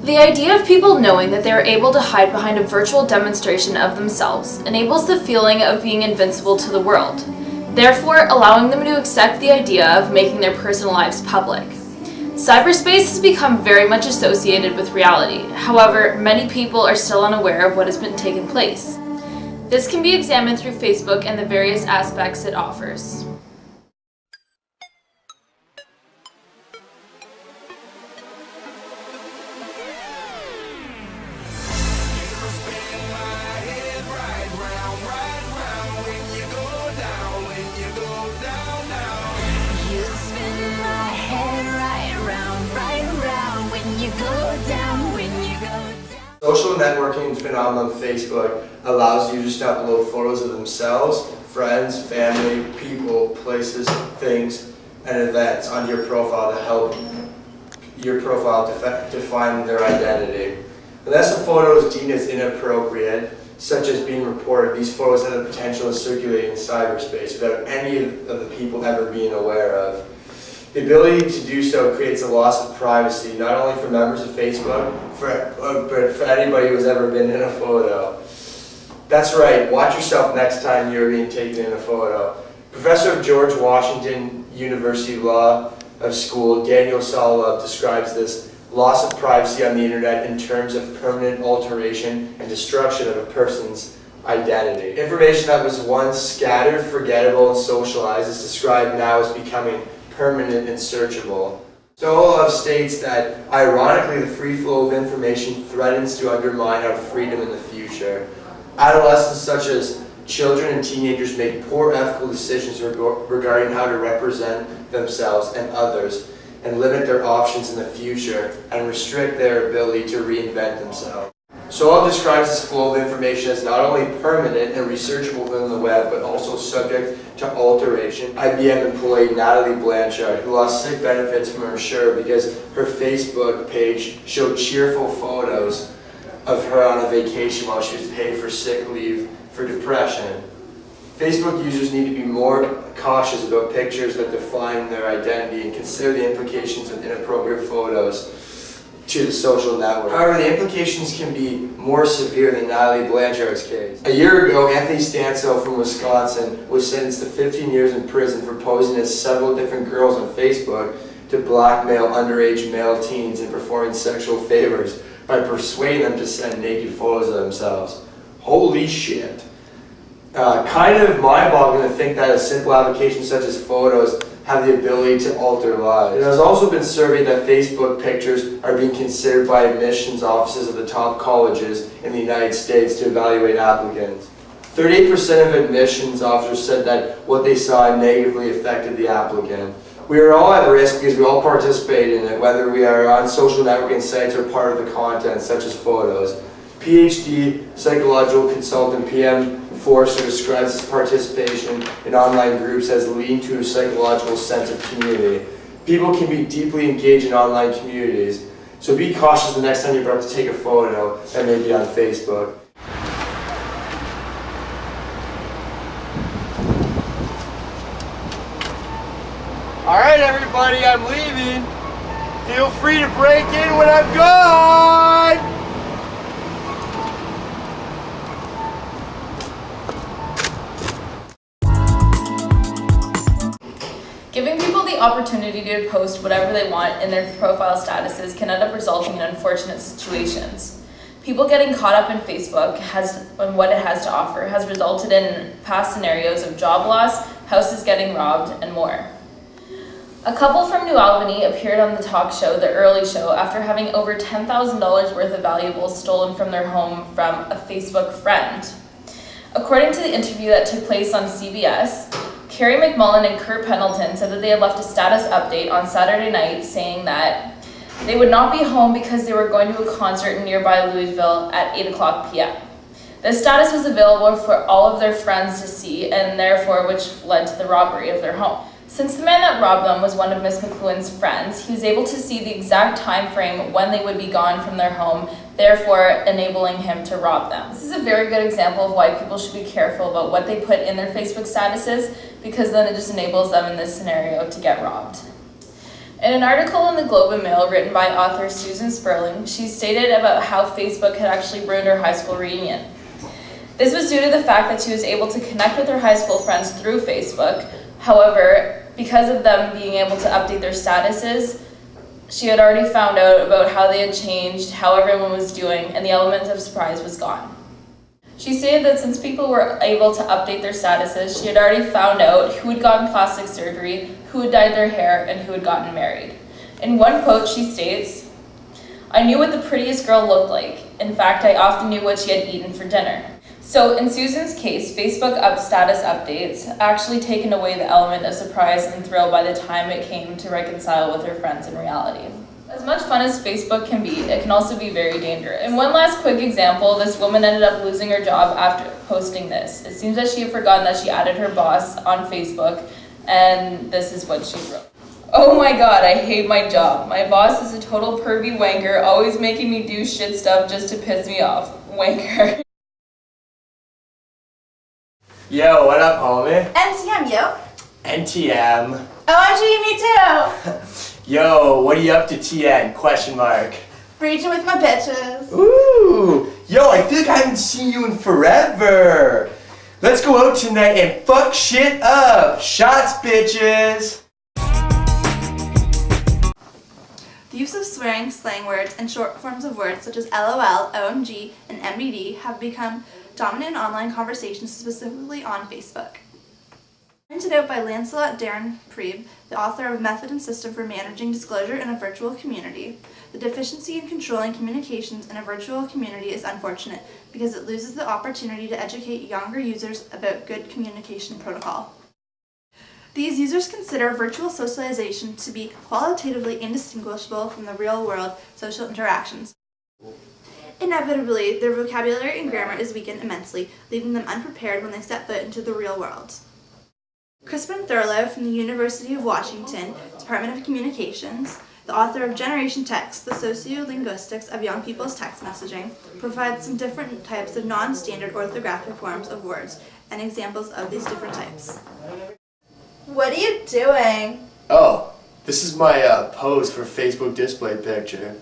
The idea of people knowing that they are able to hide behind a virtual demonstration of themselves enables the feeling of being invincible to the world, therefore allowing them to accept the idea of making their personal lives public. Cyberspace has become very much associated with reality. However, many people are still unaware of what has been taking place. This can be examined through Facebook and the various aspects it offers. Social networking phenomenon Facebook allows users to upload photos of themselves, friends, family, people, places, things, and events onto your profile to help your profile define their identity. Unless a photo is deemed as inappropriate, such as being reported, these photos have the potential to circulate in cyberspace without any of the people ever being aware of. The ability to do so creates a loss of privacy, not only for members of Facebook, but for anybody who's ever been in a photo. That's right, watch yourself next time you're being taken in a photo. Professor of George Washington University Law of School, Daniel Solove, describes this loss of privacy on the internet in terms of permanent alteration and destruction of a person's identity. Information that was once scattered, forgettable, and socialized is described now as becoming permanent and searchable. Solove states that, ironically, the free flow of information threatens to undermine our freedom in the future. Adolescents such as children and teenagers make poor ethical decisions regarding how to represent themselves and others, and limit their options in the future, and restrict their ability to reinvent themselves. Solove describes this flow of information as not only permanent and researchable within the web, but also subject to alteration. IBM employee Natalie Blanchard, who lost sick benefits from her insurer because her Facebook page showed cheerful photos of her on a vacation while she was paid for sick leave for depression. Facebook users need to be more cautious about pictures that define their identity and consider the implications of inappropriate photos to the social network. However, the implications can be more severe than Natalie Blanchard's case. A year ago, Anthony Stansel from Wisconsin was sentenced to 15 years in prison for posing as several different girls on Facebook to blackmail underage male teens and performing sexual favors by persuading them to send naked photos of themselves. Holy shit. Kind of mind-boggling to think that a simple application such as photos have the ability to alter lives. It has also been surveyed that Facebook pictures are being considered by admissions offices of the top colleges in the United States to evaluate applicants. 38% of admissions officers said that what they saw negatively affected the applicant. We are all at risk because we all participate in it, whether we are on social networking sites or part of the content, such as photos. PhD psychological consultant PM Forrester describes his participation in online groups as leading to a psychological sense of community. People can be deeply engaged in online communities, so be cautious the next time you're about to take a photo that may be on Facebook. Alright everybody, I'm leaving. Feel free to break in when I'm gone! Giving people the opportunity to post whatever they want in their profile statuses can end up resulting in unfortunate situations. People getting caught up in Facebook and what it has to offer has resulted in past scenarios of job loss, houses getting robbed, and more. A couple from New Albany appeared on the talk show The Early Show after having over $10,000 worth of valuables stolen from their home from a Facebook friend. According to the interview that took place on CBS, Carrie McMullen and Kurt Pendleton said that they had left a status update on Saturday night saying that they would not be home because they were going to a concert in nearby Louisville at 8:00 p.m. The status was available for all of their friends to see, and therefore which led to the robbery of their home. Since the man that robbed them was one of Miss McLuhan's friends, he was able to see the exact time frame when they would be gone from their home, therefore enabling him to rob them. This is a very good example of why people should be careful about what they put in their Facebook statuses, because then it just enables them in this scenario to get robbed. In an article in the Globe and Mail written by author Susan Sperling, she stated about how Facebook had actually ruined her high school reunion. This was due to the fact that she was able to connect with her high school friends through Facebook. However, because of them being able to update their statuses, she had already found out about how they had changed, how everyone was doing, and the element of surprise was gone. She stated that since people were able to update their statuses, she had already found out who had gotten plastic surgery, who had dyed their hair, and who had gotten married. In one quote, she states, "I knew what the prettiest girl looked like. In fact, I often knew what she had eaten for dinner." So in Susan's case, Facebook status updates actually taken away the element of surprise and thrill by the time it came to reconcile with her friends in reality. As much fun as Facebook can be, it can also be very dangerous. In one last quick example, this woman ended up losing her job after posting this. It seems that she had forgotten that she added her boss on Facebook, and this is what she wrote. "Oh my god, I hate my job. My boss is a total pervy wanker, always making me do shit stuff just to piss me off. Wanker." Yo, what up, homie? NTM, yo. NTM. OMG, me too. Yo, what are you up to, TN? Question mark. Breaching with my bitches. Ooh, yo, I feel like I haven't seen you in forever. Let's go out tonight and fuck shit up. Shots, bitches. The use of swearing, slang words, and short forms of words such as LOL, OMG, and MDD have become dominant in online conversations, specifically on Facebook. Printed out by Lancelot Darren Priebe, the author of Method and System for Managing Disclosure in a Virtual Community. The deficiency in controlling communications in a virtual community is unfortunate because it loses the opportunity to educate younger users about good communication protocol. These users consider virtual socialization to be qualitatively indistinguishable from the real-world social interactions. Inevitably, their vocabulary and grammar is weakened immensely, leaving them unprepared when they step foot into the real world. Crispin Thurlow from the University of Washington, Department of Communications, the author of Generation Text, the Sociolinguistics of Young People's Text Messaging, provides some different types of non-standard orthographic forms of words and examples of these different types. What are you doing? Oh, this is my pose for Facebook display picture.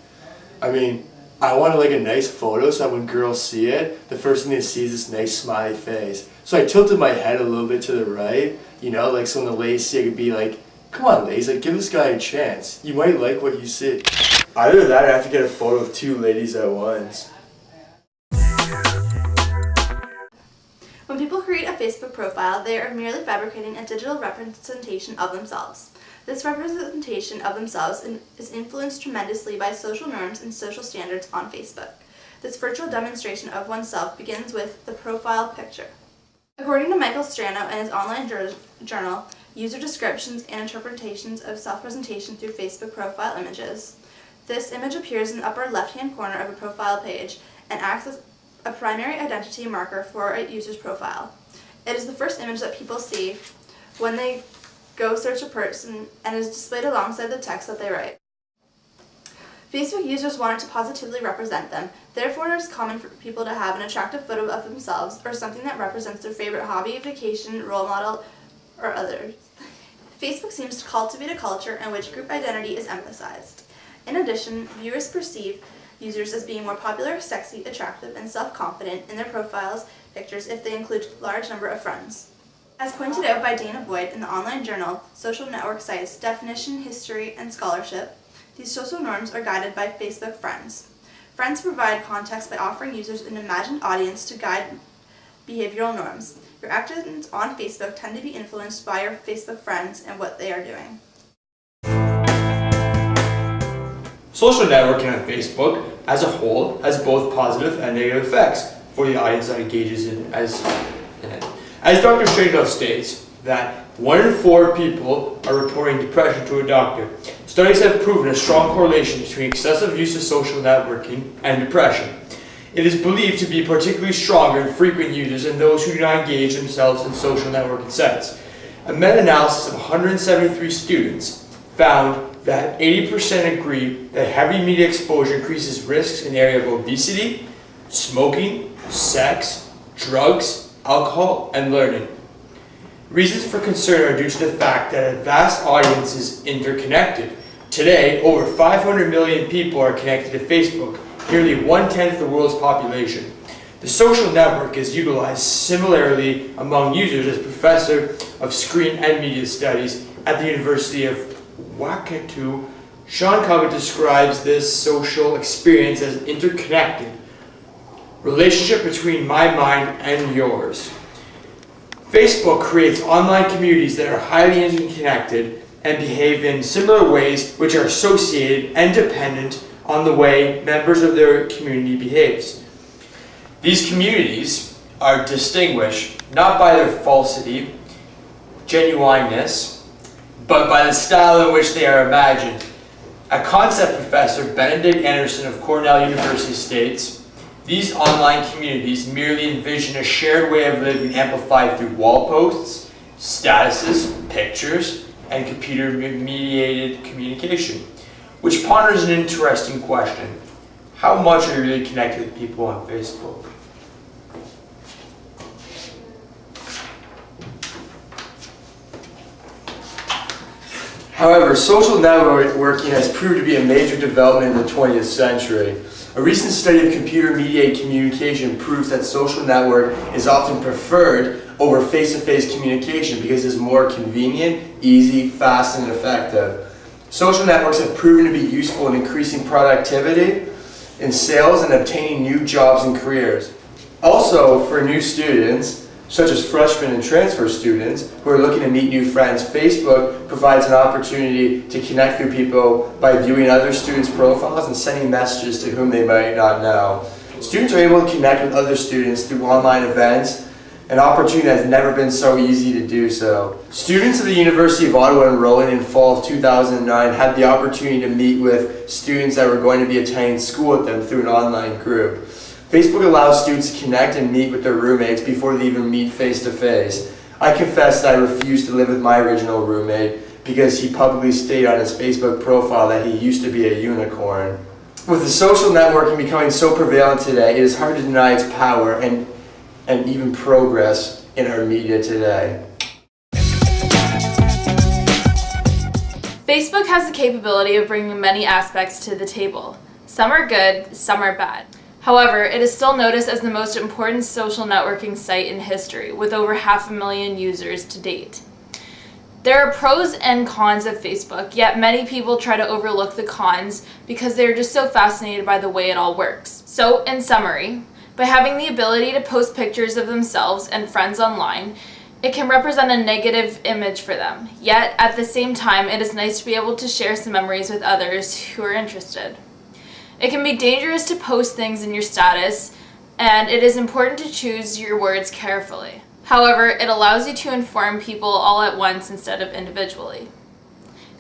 I mean, I wanted like a nice photo so that when girls see it, the first thing they see is this nice smiley face. So I tilted my head a little bit to the right, you know, like so when the ladies see it, I could be like, come on ladies, like give this guy a chance. You might like what you see. Either that or I have to get a photo of two ladies at once. When people create a Facebook profile, they are merely fabricating a digital representation of themselves. This representation of themselves is influenced tremendously by social norms and social standards on Facebook. This virtual demonstration of oneself begins with the profile picture. According to Michael Strano and his online journal, User Descriptions and Interpretations of Self-Presentation Through Facebook Profile Images, this image appears in the upper left-hand corner of a profile page and acts as a primary identity marker for a user's profile. It is the first image that people see when they go search a person and is displayed alongside the text that they write. Facebook users want it to positively represent them, therefore it is common for people to have an attractive photo of themselves or something that represents their favorite hobby, vacation, role model, or others. Facebook seems to cultivate a culture in which group identity is emphasized. In addition, viewers perceive users as being more popular, sexy, attractive, and self-confident in their profiles pictures if they include a large number of friends. As pointed out by Dana Boyd in the online journal Social Network Sites, Definition, History, and Scholarship, these social norms are guided by Facebook Friends. Friends provide context by offering users an imagined audience to guide behavioral norms. Your actions on Facebook tend to be influenced by your Facebook friends and what they are doing. Social networking on Facebook as a whole has both positive and negative effects for the audience that engages in it. As Dr. Shadov states, that 1 in 4 people are reporting depression to a doctor. Studies have proven a strong correlation between excessive use of social networking and depression. It is believed to be particularly stronger in frequent users and those who do not engage themselves in social networking sites. A meta-analysis of 173 students found that 80% agree that heavy media exposure increases risks in the area of obesity, smoking, sex, drugs, alcohol, and learning. Reasons for concern are due to the fact that a vast audience is interconnected. Today, over 500 million people are connected to Facebook, nearly 1/10 of the world's population. The social network is utilized similarly among users as professor of screen and media studies at the University of Waikato. Sean Cobbett describes this social experience as interconnected relationship between my mind and yours. Facebook creates online communities that are highly interconnected and behave in similar ways, which are associated and dependent on the way members of their community behaves. These communities are distinguished not by their falsity, genuineness, but by the style in which they are imagined. A concept professor, Benedict Anderson of Cornell University, states, "These online communities merely envision a shared way of living amplified through wall posts, statuses, pictures, and computer-mediated communication," which ponders an interesting question. How much are you really connected with people on Facebook? However, social networking has proved to be a major development in the 20th century. A recent study of computer-mediated communication proves that social network is often preferred over face-to-face communication because it's more convenient, easy, fast, and effective. Social networks have proven to be useful in increasing productivity in sales and obtaining new jobs and careers. Also, for new students, such as freshmen and transfer students who are looking to meet new friends, Facebook provides an opportunity to connect with people by viewing other students' profiles and sending messages to whom they might not know. Students are able to connect with other students through online events, an opportunity that has never been so easy to do so. Students of the University of Ottawa enrolling in fall of 2009 had the opportunity to meet with students that were going to be attending school with them through an online group. Facebook allows students to connect and meet with their roommates before they even meet face-to-face. I confess that I refused to live with my original roommate because he publicly stated on his Facebook profile that he used to be a unicorn. With the social networking becoming so prevalent today, it is hard to deny its power and even progress in our media today. Facebook has the capability of bringing many aspects to the table. Some are good, some are bad. However, it is still noticed as the most important social networking site in history, with over 500,000 users to date. There are pros and cons of Facebook, yet many people try to overlook the cons because they're just so fascinated by the way it all works. So, in summary, by having the ability to post pictures of themselves and friends online, it can represent a negative image for them. Yet, at the same time, it is nice to be able to share some memories with others who are interested. It can be dangerous to post things in your status, and it is important to choose your words carefully. However, it allows you to inform people all at once instead of individually.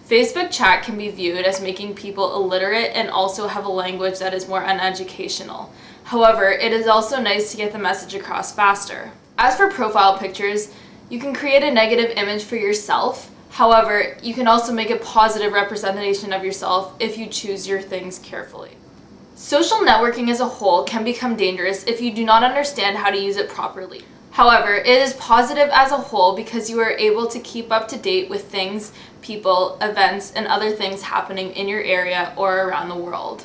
Facebook chat can be viewed as making people illiterate and also have a language that is more uneducational. However, it is also nice to get the message across faster. As for profile pictures, you can create a negative image for yourself. However, you can also make a positive representation of yourself if you choose your things carefully. Social networking as a whole can become dangerous if you do not understand how to use it properly. However, it is positive as a whole because you are able to keep up to date with things, people, events, and other things happening in your area or around the world.